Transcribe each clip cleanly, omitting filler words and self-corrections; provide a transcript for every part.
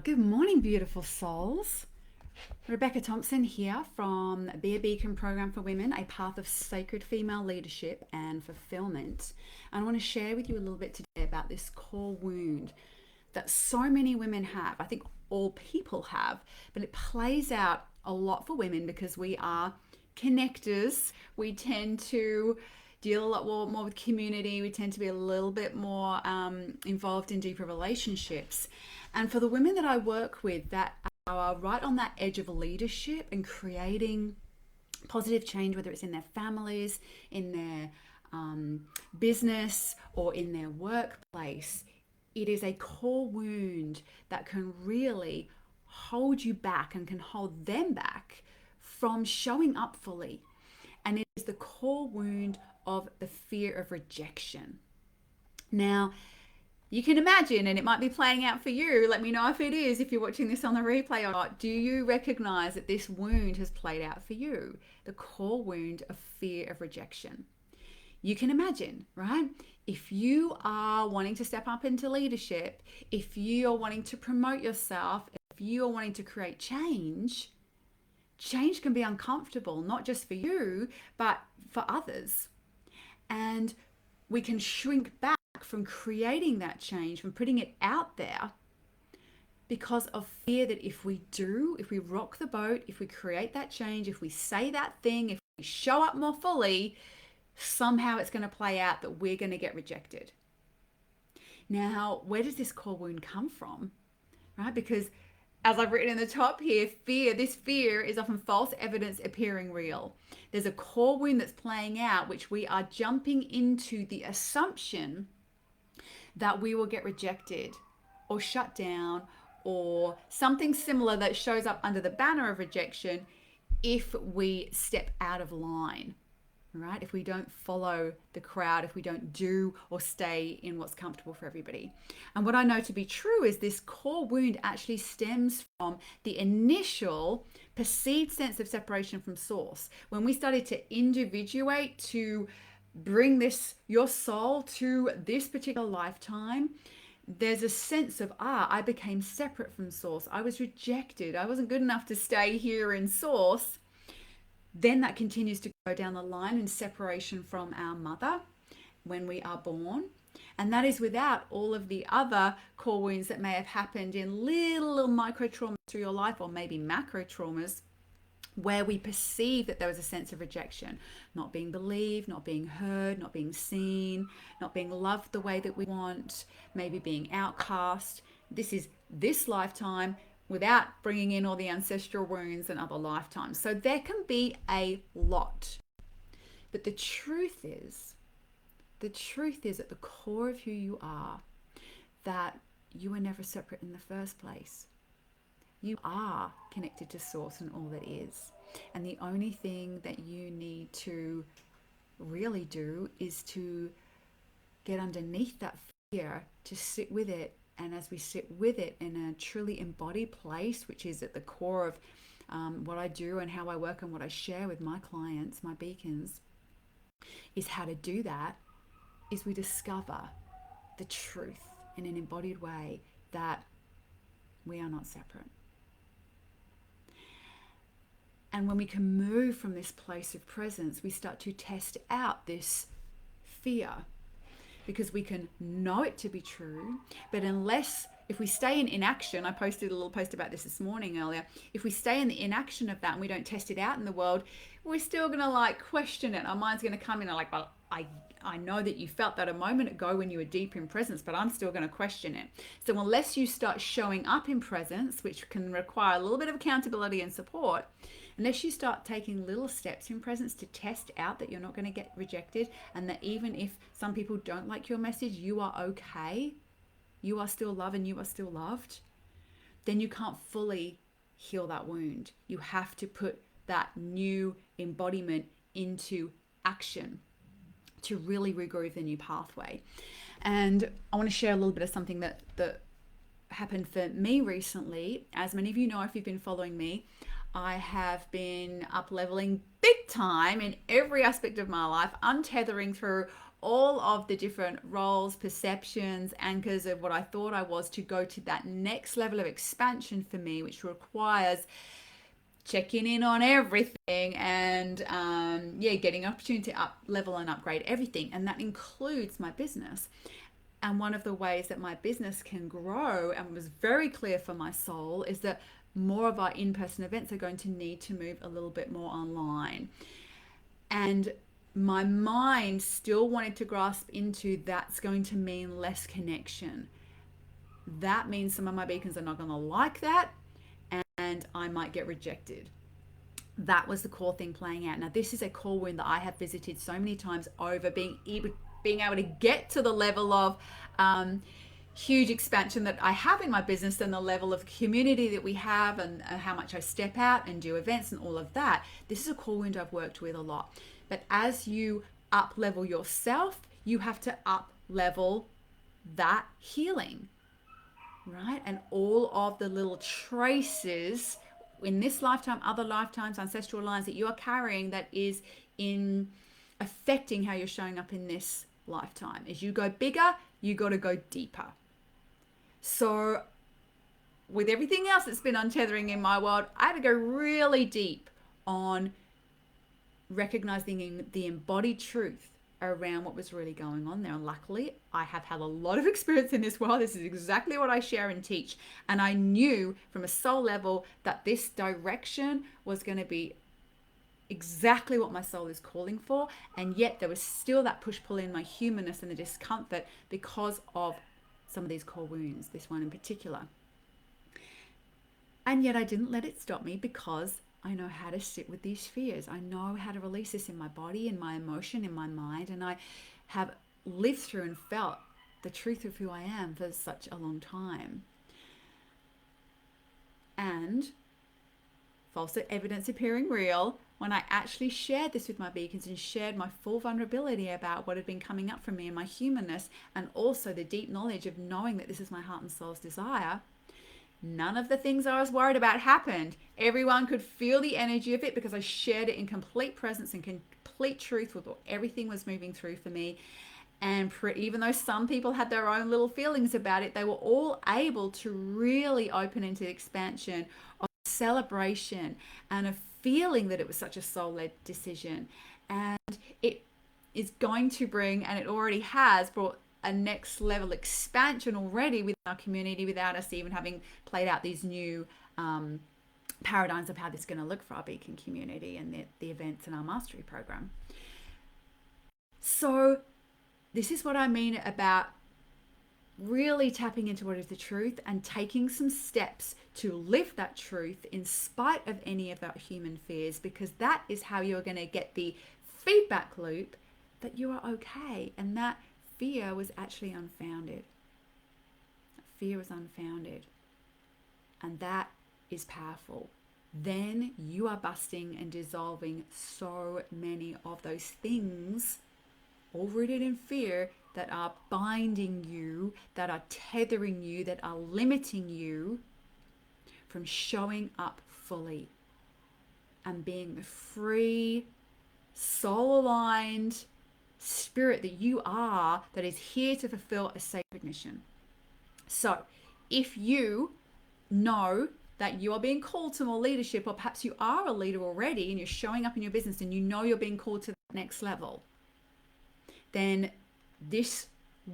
Good morning, beautiful souls. Rebecca Thompson here from Be a Beacon Program for Women, a path of sacred female leadership and fulfillment. And I want to share with you a little bit today about this core wound that so many women have. I think all people have, but it plays out a lot for women because we are connectors. We tend to deal a lot more with community. We tend to be a little bit more involved in deeper relationships. And for the women that I work with that are right on that edge of leadership and creating positive change, whether it's in their families, in their business, or in their workplace, it is a core wound that can really hold you back and can hold them back from showing up fully. And it is the core wound of the fear of rejection. Now, you can imagine, and it might be playing out for you. Let me know if it is, if you're watching this on the replay or not. Do you recognize that this wound has played out for you? The core wound of fear of rejection. You can imagine, right? If you are wanting to step up into leadership, if you are wanting to promote yourself, if you are wanting to create change, change can be uncomfortable, not just for you, but for others. And we can shrink back from creating that change, from putting it out there, because of fear that if we rock the boat, if we create that change, if we say that thing, if we show up more fully, somehow it's going to play out that we're going to get rejected. Now, where does this core wound come from? Right? Because as I've written in the top here, this fear is often false evidence appearing real. There's a core wound that's playing out, which we are jumping into the assumption that we will get rejected or shut down or something similar that shows up under the banner of rejection if we step out of line. Right? If we don't follow the crowd, if we don't do or stay in what's comfortable for everybody. And what I know to be true is this core wound actually stems from the initial perceived sense of separation from source. When we started to individuate, to bring your soul to this particular lifetime, there's a sense of, I became separate from source. I was rejected. I wasn't good enough to stay here in source. Then that continues to go down the line in separation from our mother when we are born. And that is without all of the other core wounds that may have happened in little micro traumas through your life, or maybe macro traumas, where we perceive that there was a sense of rejection, not being believed, not being heard, not being seen, not being loved the way that we want, maybe being outcast. This is this lifetime, without bringing in all the ancestral wounds and other lifetimes. So there can be a lot. But the truth is at the core of who you are, that you were never separate in the first place. You are connected to source and all that is. And the only thing that you need to really do is to get underneath that fear, to sit with it. And as we sit with it in a truly embodied place, which is at the core of what I do and how I work and what I share with my clients, my beacons, is how to do that, is we discover the truth in an embodied way that we are not separate. And when we can move from this place of presence, we start to test out this fear, because we can know it to be true, but if we stay in inaction, I posted a little post about this morning earlier, if we stay in the inaction of that and we don't test it out in the world, we're still going to question it. Our mind's going to come in and well, I know that you felt that a moment ago when you were deep in presence, but I'm still going to question it. So unless you start showing up in presence, which can require a little bit of accountability and support, unless you start taking little steps in presence to test out that you're not going to get rejected, and that even if some people don't like your message, you are okay, you are still loved and you are still loved, then you can't fully heal that wound. You have to put that new embodiment into action to really regroove the new pathway. And I want to share a little bit of something that happened for me recently. As many of you know, if you've been following me, I have been up leveling big time in every aspect of my life, untethering through all of the different roles, perceptions, anchors of what I thought I was to go to that next level of expansion for me, which requires checking in on everything and getting an opportunity to up level and upgrade everything. And that includes my business. And one of the ways that my business can grow and was very clear for my soul is that more of our in-person events are going to need to move a little bit more online. And my mind still wanted to grasp into that's going to mean less connection. That means some of my beacons are not going to like that, and I might get rejected. That was the core thing playing out. Now, this is a core wound that I have visited so many times over, being able to get to the level of huge expansion that I have in my business, and the level of community that we have, and how much I step out and do events and all of that. This is a core wound I've worked with a lot. But as you up level yourself, you have to up level that healing, right? And all of the little traces in this lifetime, other lifetimes, ancestral lines that you are carrying that is in affecting how you're showing up in this lifetime. As you go bigger, you got to go deeper. So with everything else that's been untethering in my world, I had to go really deep on recognizing the embodied truth around what was really going on there. And luckily, I have had a lot of experience in this world. This is exactly what I share and teach. And I knew from a soul level that this direction was going to be exactly what my soul is calling for. And yet there was still that push-pull in my humanness and the discomfort because of some of these core wounds, this one in particular. And yet I didn't let it stop me, because I know how to sit with these fears. I know how to release this in my body, in my emotion, in my mind. And I have lived through and felt the truth of who I am for such a long time. And false evidence appearing real, when I actually shared this with my beacons and shared my full vulnerability about what had been coming up for me and my humanness, and also the deep knowledge of knowing that this is my heart and soul's desire, none of the things I was worried about happened. Everyone could feel the energy of it because I shared it in complete presence and complete truth with what everything was moving through for me. And even though some people had their own little feelings about it, they were all able to really open into the expansion of celebration and a feeling that it was such a soul-led decision. And it is going to bring, and it already has brought, a next level expansion already within our community, without us even having played out these new paradigms of how this is going to look for our beacon community and the events in our mastery program. So this is what I mean about really tapping into what is the truth and taking some steps to live that truth in spite of any of that human fears, because that is how you're going to get the feedback loop that you are okay, and that fear was actually unfounded. Fear was unfounded. And that is powerful. Then you are busting and dissolving so many of those things all rooted in fear that are binding you, that are tethering you, that are limiting you from showing up fully and being the free, soul-aligned spirit that you are, that is here to fulfill a sacred mission. So if you know that you are being called to more leadership, or perhaps you are a leader already and you're showing up in your business and you know you're being called to the next level, then this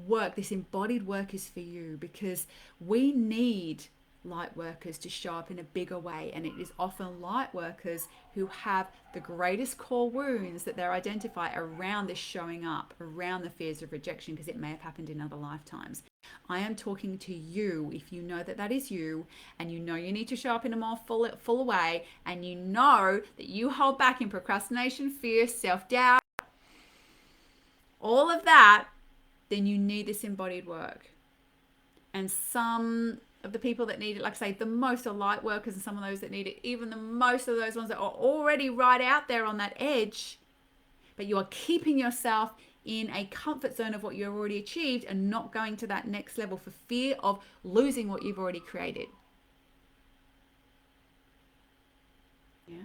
work, this embodied work, is for you, because we need light workers to show up in a bigger way. And it is often light workers who have the greatest core wounds that they identify around this showing up, around the fears of rejection, because it may have happened in other lifetimes. I am talking to you if you know that that is you, and you know you need to show up in a more full way, and you know that you hold back in procrastination, fear, self-doubt, all of that, then you need this embodied work. And some of the people that need it, like I say, the most are light workers, and some of those that need it, even the most of those ones that are already right out there on that edge, but you are keeping yourself in a comfort zone of what you've already achieved and not going to that next level for fear of losing what you've already created. Yeah.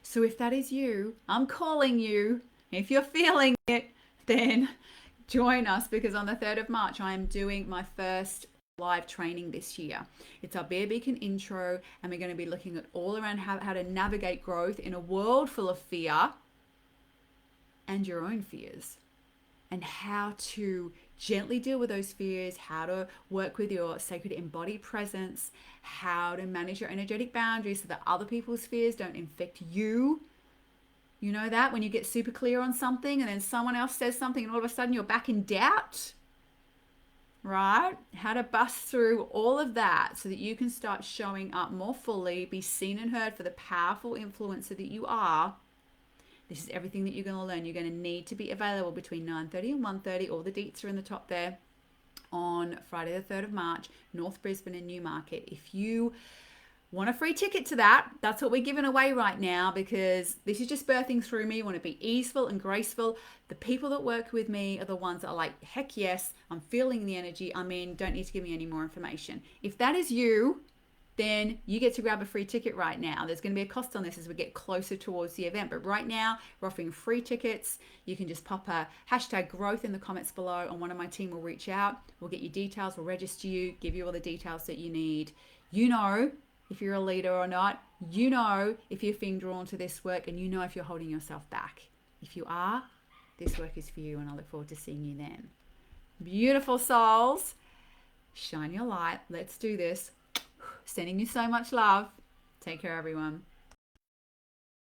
So if that is you, I'm calling you. If you're feeling it, then join us, because on the 3rd of March, I am doing my first live training this year. It's our Bear Beacon intro, and we're going to be looking at all around how to navigate growth in a world full of fear and your own fears, and how to gently deal with those fears, how to work with your sacred embodied presence, how to manage your energetic boundaries so that other people's fears don't infect you. You know that when you get super clear on something and then someone else says something and all of a sudden you're back in doubt, right? How to bust through all of that so that you can start showing up more fully, be seen and heard for the powerful influencer that you are. This is everything that you're going to learn. You're going to need to be available between 9:30 and 1:30. All the deets are in the top there on Friday the 3rd of March, North Brisbane and Newmarket. If you want a free ticket to that, that's what we're giving away right now, because this is just birthing through me. You want to be easeful and graceful. The people that work with me are the ones that are like, heck yes, I'm feeling the energy. I'm in, don't need to give me any more information. If that is you, then you get to grab a free ticket right now. There's going to be a cost on this as we get closer towards the event, but right now we're offering free tickets. You can just pop a hashtag growth in the comments below, and one of my team will reach out. We'll get your details, we'll register you, give you all the details that you need. You know if you're a leader or not. You know if you're feeling drawn to this work, and you know if you're holding yourself back. If you are, this work is for you, and I look forward to seeing you then. Beautiful souls, shine your light. Let's do this. Sending you so much love. Take care, everyone.